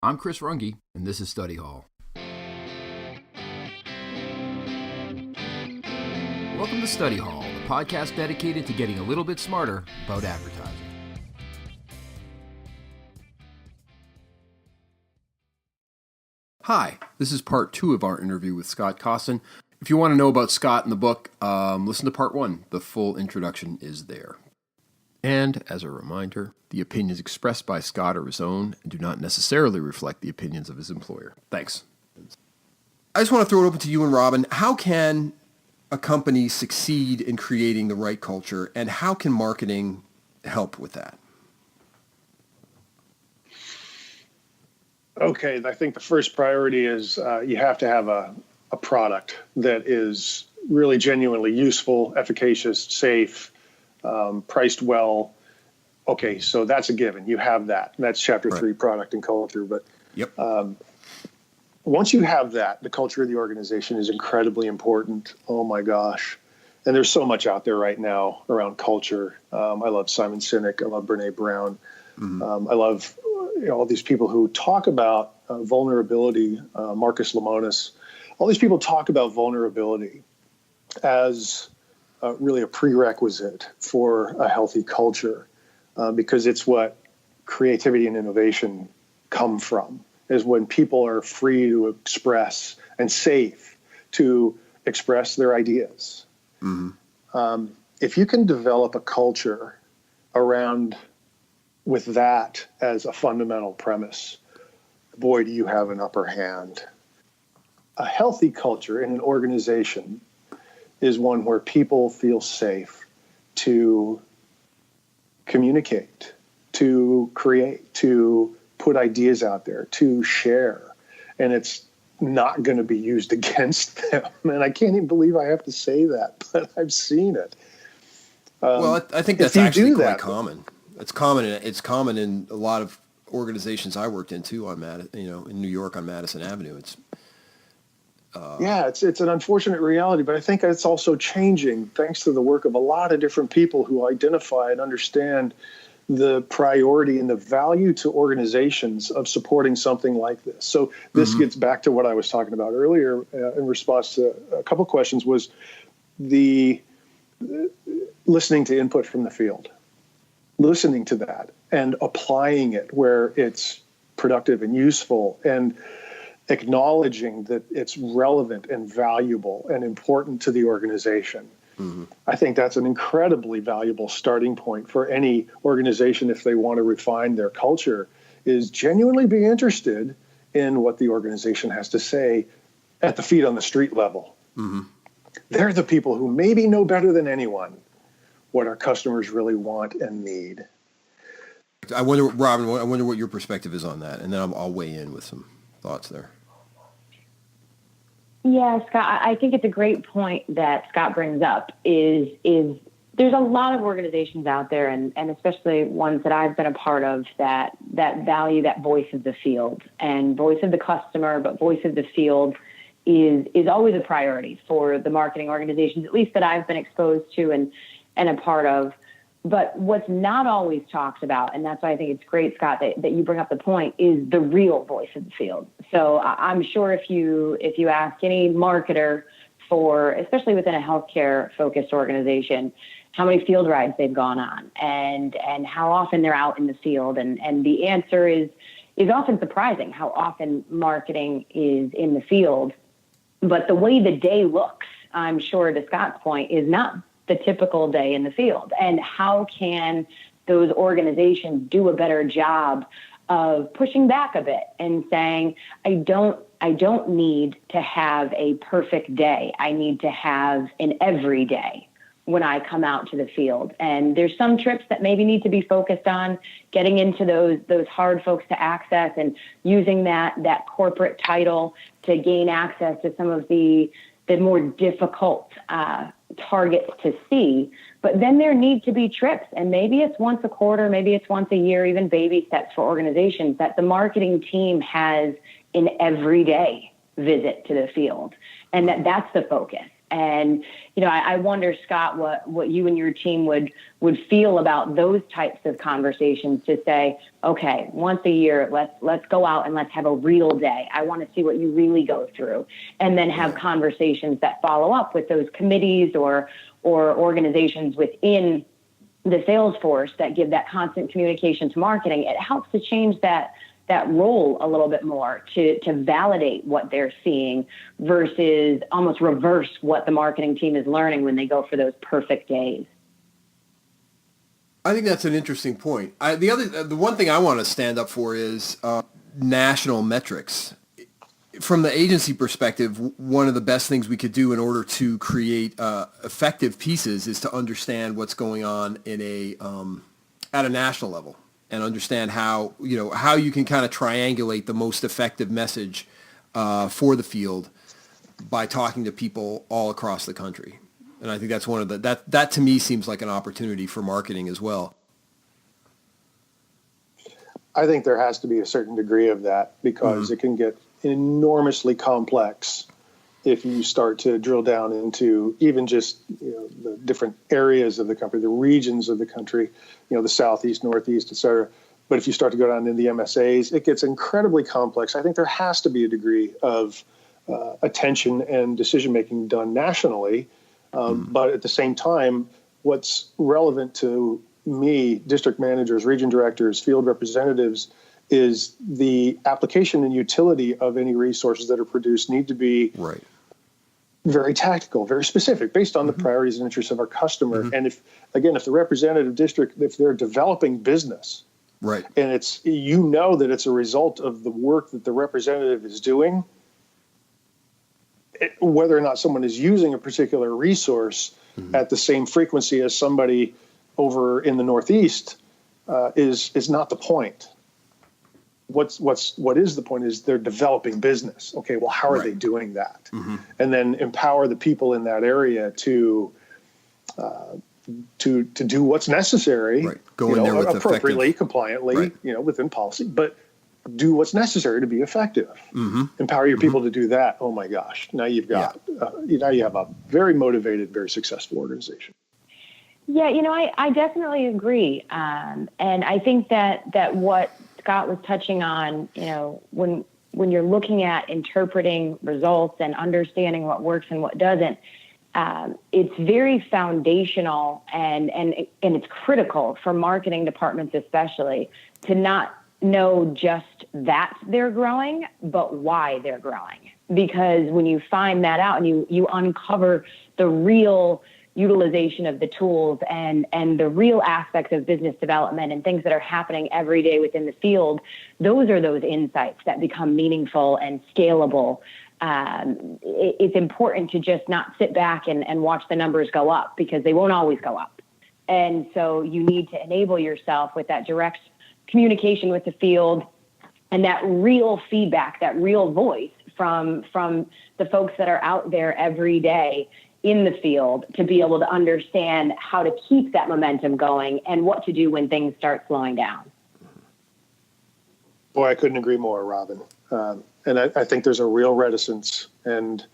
I'm Chris Runge, and this is Study Hall. Welcome to Study Hall, the podcast dedicated to getting a little bit smarter about advertising. Hi, this is part 2 of our interview with Scott Costin. If you want to know about Scott and the book, listen to part 1. The full introduction is there. And as a reminder, the opinions expressed by Scott are his own and do not necessarily reflect the opinions of his employer. Thanks. I just want to throw it open to you and Robin. How can a company succeed in creating the right culture, and how can marketing help with that? Okay, I think the first priority is you have to have a product that is really genuinely useful, efficacious, safe, priced well. Okay, so that's a given. You have that. That's chapter 3, product and culture. But once you have that, the culture of the organization is incredibly important. Oh my gosh. And there's so much out there right now around culture. I love Simon Sinek. I love Brene Brown. I love all these people who talk about vulnerability, Marcus Lemonis. All these people talk about vulnerability as really a prerequisite for a healthy culture, because it's what creativity and innovation come from, is when people are free to express and safe to express their ideas. If you can develop a culture around with that as a fundamental premise, boy, do you have an upper hand. A healthy culture in an organization is one where people feel safe to communicate, to create, to put ideas out there, to share. And it's not going to be used against them. And I can't even believe I have to say that, but I've seen it. Well, I think that's actually quite common. It's common in a lot of organizations I worked in too, in New York on Madison Avenue. It's an unfortunate reality, but I think it's also changing thanks to the work of a lot of different people who identify and understand the priority and the value to organizations of supporting something like this. So this gets back to what I was talking about earlier in response to a couple of questions, was the listening to input from the field, listening to that and applying it where it's productive and useful, and acknowledging that it's relevant and valuable and important to the organization. I think that's an incredibly valuable starting point for any organization if they want to refine their culture, is genuinely be interested in what the organization has to say at the feet on the street level. They're the people who maybe know better than anyone what our customers really want and need. I wonder, Robin, what your perspective is on that, and then I'll weigh in with some thoughts there. Yeah, Scott, I think it's a great point that Scott brings up is there's a lot of organizations out there, and especially ones that I've been a part of, that value that voice of the field and voice of the customer, but voice of the field is always a priority for the marketing organizations, at least that I've been exposed to and a part of. But what's not always talked about, and that's why I think it's great, Scott, that you bring up the point, is the real voice of the field. So I'm sure if you ask any marketer for, especially within a healthcare focused organization, how many field rides they've gone on and how often they're out in the field. And the answer is often surprising how often marketing is in the field. But the way the day looks, I'm sure to Scott's point, is not the typical day in the field. And how can those organizations do a better job of pushing back a bit and saying, I don't need to have a perfect day. I need to have an everyday when I come out to the field. And there's some trips that maybe need to be focused on getting into those hard folks to access and using that corporate title to gain access to some of the more difficult targets to see. But then there need to be trips, and maybe it's once a quarter, maybe it's once a year, even baby steps for organizations, that the marketing team has an everyday visit to the field, and that's the focus. And, I wonder, Scott, what you and your team would feel about those types of conversations to say, okay, once a year, let's go out and let's have a real day. I want to see what you really go through. And then have conversations that follow up with those committees or organizations within the sales force that give that constant communication to marketing. It helps to change that role a little bit more to validate what they're seeing versus almost reverse what the marketing team is learning when they go for those perfect days. I think that's an interesting point. The one thing I want to stand up for is national metrics. From the agency perspective, one of the best things we could do in order to create effective pieces is to understand what's going on at a national level, and understand how you can kind of triangulate the most effective message for the field by talking to people all across the country. And I think that's one of that to me seems like an opportunity for marketing as well. I think there has to be a certain degree of that, because it can get enormously complex if you start to drill down into even just the different areas of the country, the regions of the country, the Southeast, Northeast, et cetera. But if you start to go down into the MSAs, it gets incredibly complex. I think there has to be a degree of attention and decision making done nationally. But at the same time, what's relevant to me, district managers, region directors, field representatives, is the application and utility of any resources that are produced need to be very tactical, very specific, based on the priorities and interests of our customer. And if the representative district, if they're developing business, and it's that it's a result of the work that the representative is doing, whether or not someone is using a particular resource at the same frequency as somebody over in the Northeast is not the point. What is the point is they're developing business. Okay, well, how are they doing that? And then empower the people in that area to do what's necessary. Go in there with appropriately, effective. compliantly, within policy, but do what's necessary to be effective. Empower your people to do that. Oh my gosh! Now you've got now you have a very motivated, very successful organization. Yeah, I definitely agree, and I think that what Scott was touching on, when you're looking at interpreting results and understanding what works and what doesn't, it's very foundational and it's critical for marketing departments, especially, to not know just that they're growing, but why they're growing. Because when you find that out and you uncover the real utilization of the tools and the real aspects of business development and things that are happening every day within the field, those are those insights that become meaningful and scalable. It's important to just not sit back and watch the numbers go up, because they won't always go up. And so you need to enable yourself with that direct communication with the field and that real feedback, that real voice from the folks that are out there every day in the field, to be able to understand how to keep that momentum going and what to do when things start slowing down. Boy, I couldn't agree more, Robin. And I think there's a real reticence and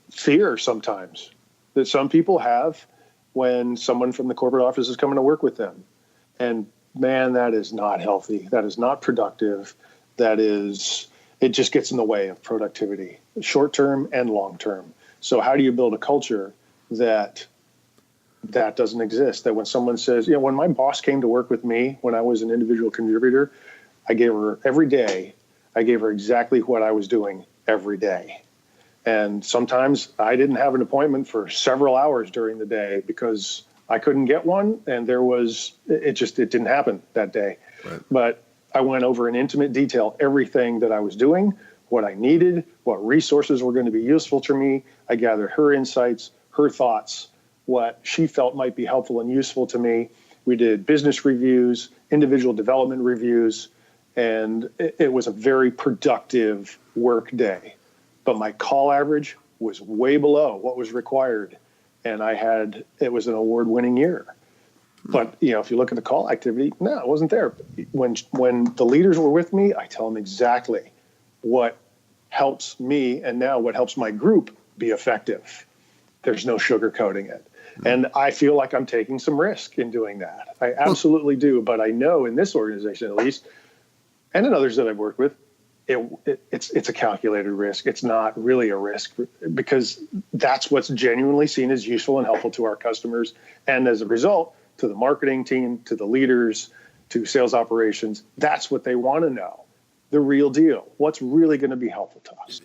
fear sometimes that some people have when someone from the corporate office is coming to work with them. And man, that is not healthy. That is not productive. It just gets in the way of productivity, short term and long term. So how do you build a culture that doesn't exist? That when someone says, when my boss came to work with me when I was an individual contributor, I gave her exactly what I was doing every day. And sometimes I didn't have an appointment for several hours during the day because I couldn't get one, and it didn't happen that day. Right. But I went over in intimate detail everything that I was doing, what I needed, what resources were going to be useful to me. I gathered her insights, her thoughts, what she felt might be helpful and useful to me. We did business reviews, individual development reviews, and it was a very productive work day. But my call average was way below what was required, and it was an award-winning year. But, if you look at the call activity, no, it wasn't there. When the leaders were with me, I tell them exactly what helps me and now what helps my group be effective. There's no sugarcoating it. And I feel like I'm taking some risk in doing that. I absolutely do. But I know in this organization, at least, and in others that I've worked with, it's a calculated risk. It's not really a risk because that's what's genuinely seen as useful and helpful to our customers. And as a result, to the marketing team, to the leaders, to sales operations, that's what they want to know. The real deal. What's really going to be helpful to us.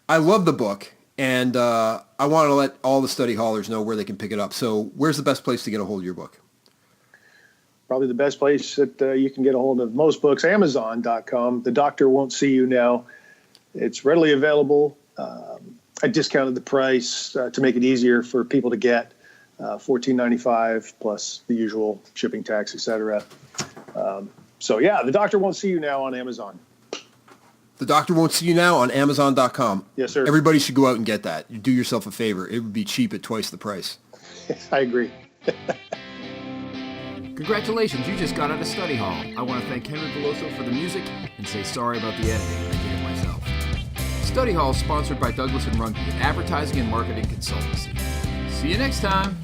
I love the book. And I want to let all the study hallers know where they can pick it up. So where's the best place to get a hold of your book? Probably the best place that you can get a hold of most books, Amazon.com. The Doctor Won't See You Now. It's readily available. I discounted the price to make it easier for people to get, $14.95 plus the usual shipping tax, etc. So yeah, The Doctor Won't See You Now on Amazon. The Doctor Won't See You Now on Amazon.com. Yes, sir. Everybody should go out and get that. You do yourself a favor. It would be cheap at twice the price. I agree. Congratulations, you just got out of study hall. I want to thank Henry Veloso for the music and say sorry about the editing. I did it myself. Study Hall is sponsored by Douglas & Runge, an advertising and marketing consultancy. See you next time.